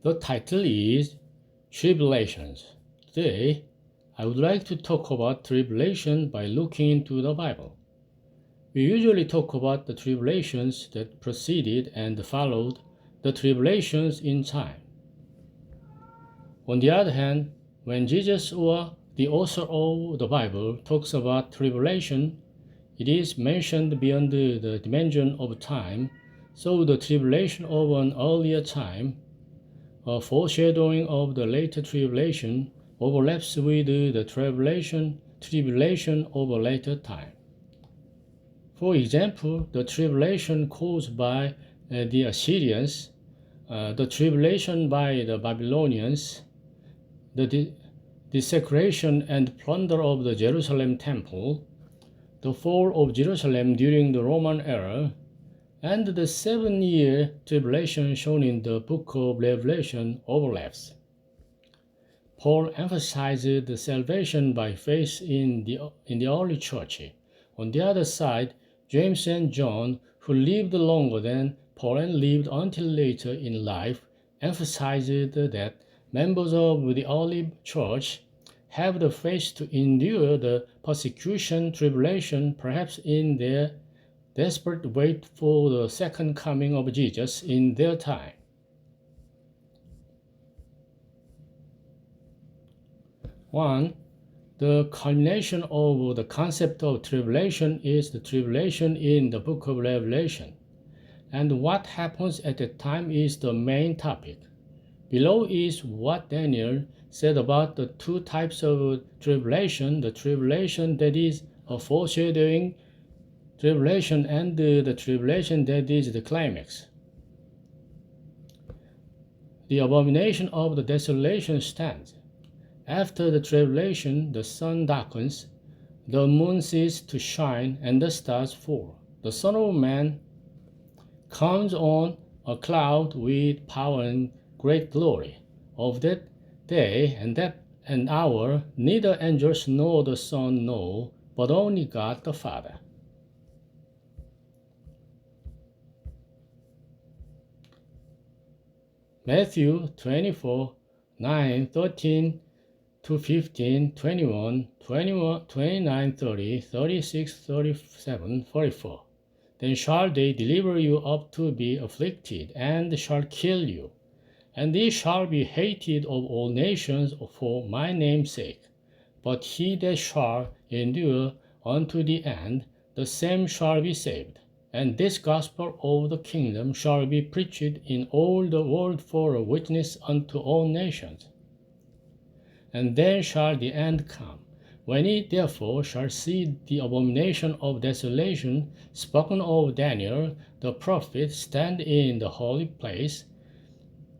The title is Tribulations. Today, I would like to talk about tribulation by looking into the Bible. We usually talk about the tribulations that preceded and followed the tribulations in time. On the other hand, when Jesus or the author of the Bible talks about tribulation, it is mentioned beyond the dimension of time, so the tribulation of an earlier time, a foreshadowing of the later tribulation, overlaps with the tribulation of a later time. For example, the tribulation caused by the Assyrians, the tribulation by the Babylonians, the desecration and plunder of the Jerusalem temple, the fall of Jerusalem during the Roman era, and the 7-year tribulation shown in the book of Revelation overlaps. Paul emphasized the salvation by faith in the early church. On the other side, James and John, who lived longer than Paul and lived until later in life, emphasized that members of the early church have the faith to endure the persecution, tribulation, perhaps in their desperate wait for the second coming of Jesus in their time. 1. The culmination of the concept of tribulation is the tribulation in the book of Revelation, and what happens at that time is the main topic. Below is what Daniel said about the two types of tribulation, the tribulation that is a foreshadowing tribulation and the tribulation that is the climax. The abomination of the desolation stands. After the tribulation, the sun darkens, the moon ceases to shine, and the stars fall. The Son of Man comes on a cloud with power and great glory. Of that day and an hour, neither angels nor the Son know, but only God the Father. Matthew 24, 9, 13 to 15, 21, 29, 30, 36, 37, 44. Then shall they deliver you up to be afflicted, and shall kill you. And ye shall be hated of all nations for my name's sake. But he that shall endure unto the end, the same shall be saved. And this gospel of the kingdom shall be preached in all the world for a witness unto all nations. And then shall the end come, when ye therefore shall see the abomination of desolation spoken of Daniel the prophet stand in the holy place.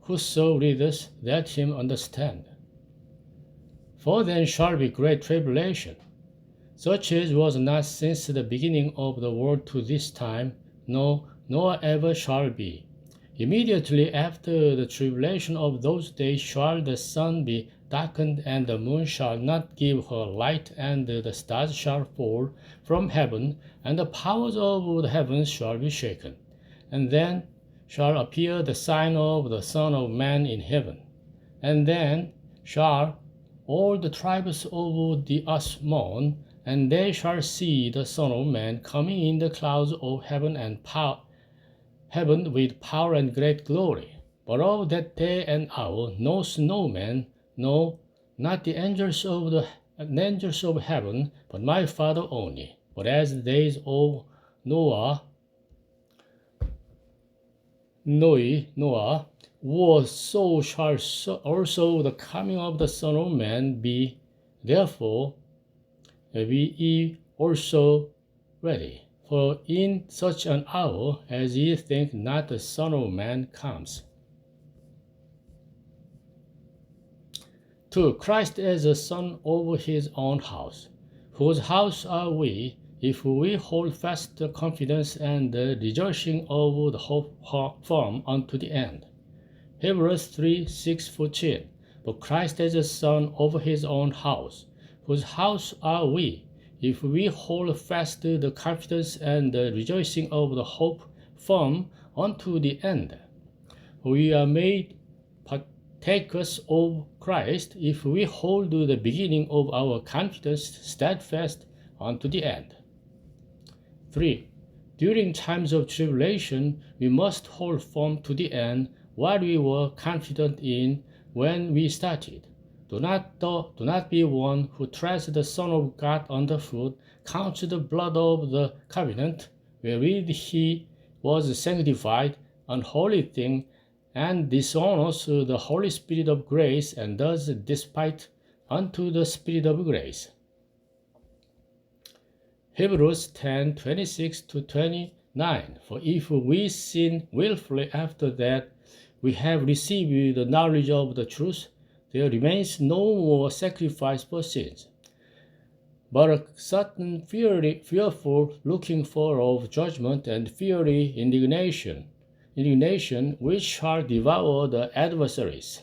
Whoso readeth, let him understand. For then shall be great tribulation, such as was not since the beginning of the world to this time, nor ever shall be. Immediately after the tribulation of those days shall the sun be darkened, and the moon shall not give her light, and the stars shall fall from heaven, and the powers of the heavens shall be shaken. And then shall appear the sign of the Son of Man in heaven. And then shall all the tribes of the earth mourn, and they shall see the Son of Man coming in the clouds of heaven with power and great glory. But of that day and hour knows no man, no, not the angels of heaven, but my Father only. But as the days of Noah was, so shall also the coming of the Son of Man be. Therefore, be ye also ready. For in such an hour as ye think not, the Son of Man comes. 2. Christ as a son over his own house. Whose house are we, if we hold fast the confidence and the rejoicing of the hope firm unto the end? Hebrews 3, 6, 14. But Christ as a son over his own house. Whose house are we, if we hold fast the confidence and the rejoicing of the hope firm unto the end? We are made take us of Christ if we hold the beginning of our confidence steadfast unto the end. 3. During times of tribulation, we must hold firm to the end what we were confident in when we started. Do not be one who treads the Son of God underfoot, counts the blood of the covenant, wherewith he was sanctified, unholy thing, and dishonors the Holy Spirit of grace, and does despite unto the Spirit of grace. Hebrews 10:26-29. For if we sin willfully after that we have received the knowledge of the truth, there remains no more sacrifice for sins, but a certain fearful looking for of judgment and fiery indignation which shall devour the adversaries.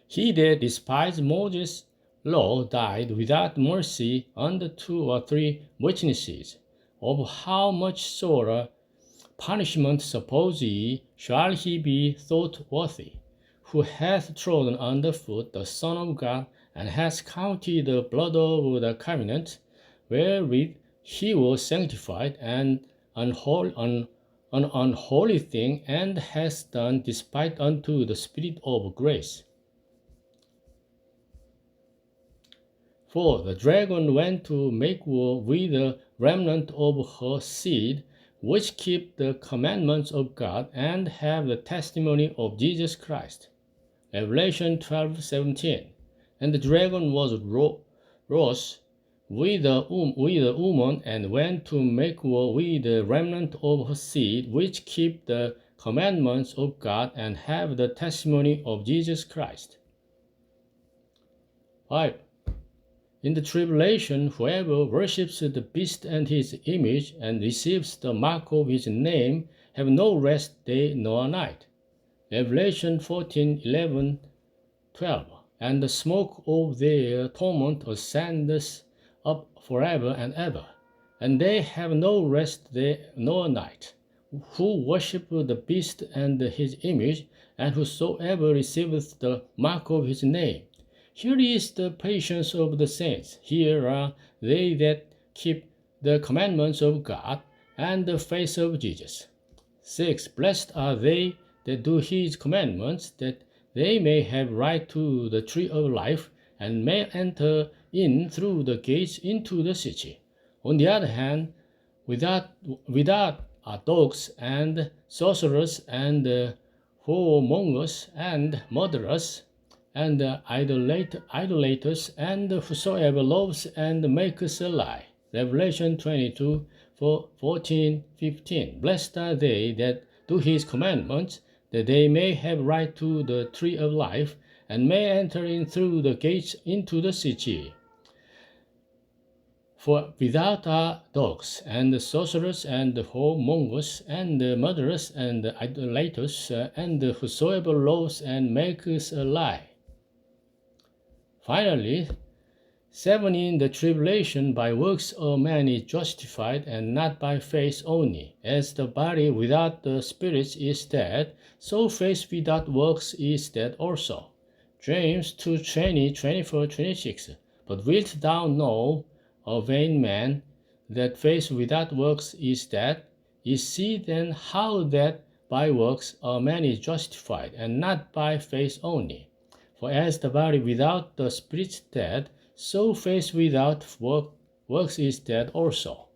He that despised Moses' law died without mercy under 2 or 3 witnesses. Of how much sorer punishment, suppose ye, shall he be thought worthy, who hath trodden under foot the Son of God, and hath counted the blood of the covenant, wherewith he was sanctified, an unholy thing, and hath done despite unto the Spirit of grace. 4. The dragon went to make war with the remnant of her seed, which keep the commandments of God and have the testimony of Jesus Christ. Revelation 12:17. And the dragon was wroth with the woman, and went to make war with the remnant of her seed, which keep the commandments of God and have the testimony of Jesus Christ. 5. In the tribulation, whoever worships the beast and his image, and receives the mark of his name, have no rest day nor night. Revelation 14:11-12. And the smoke of their torment ascends up forever and ever, and they have no rest day nor night, who worship the beast and his image, and whosoever receiveth the mark of his name. Here is the patience of the saints. Here are they that keep the commandments of God and the faith of Jesus. 6. Blessed are they that do his commandments, that they may have right to the tree of life, and may enter in through the gates into the city. On the other hand, without are dogs and sorcerers and whoremongers and murderers and idolaters, and whosoever loves and makes a lie. Revelation 22:14-15. Blessed are they that do his commandments, that they may have right to the tree of life, and may enter in through the gates into the city. For without are dogs, and sorcerers, and whoremongers, and murderers, and idolaters, and whosoever loves and makes a lie. Finally, 7. In the tribulation, by works a man is justified, and not by faith only. As the body without the spirit is dead, so faith without works is dead also. James 2:20-24-26. But wilt thou know, O vain man, that faith without works is dead? Ye see then how that by works a man is justified, and not by faith only. For as the body without the spirit is dead, so faith without works is dead also.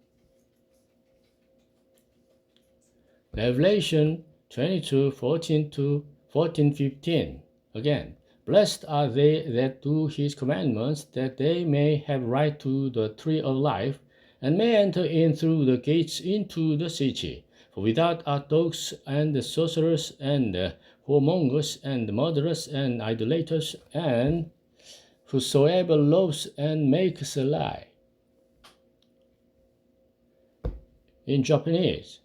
Revelation 22:14-15. Again, blessed are they that do his commandments, that they may have right to the tree of life, and may enter in through the gates into the city. For without are dogs and sorcerers and whoremongers and murderers and idolaters, and whosoever loves and makes a lie. In Japanese.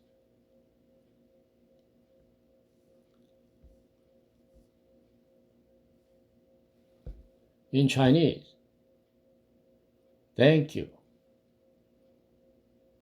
In Chinese. Thank you.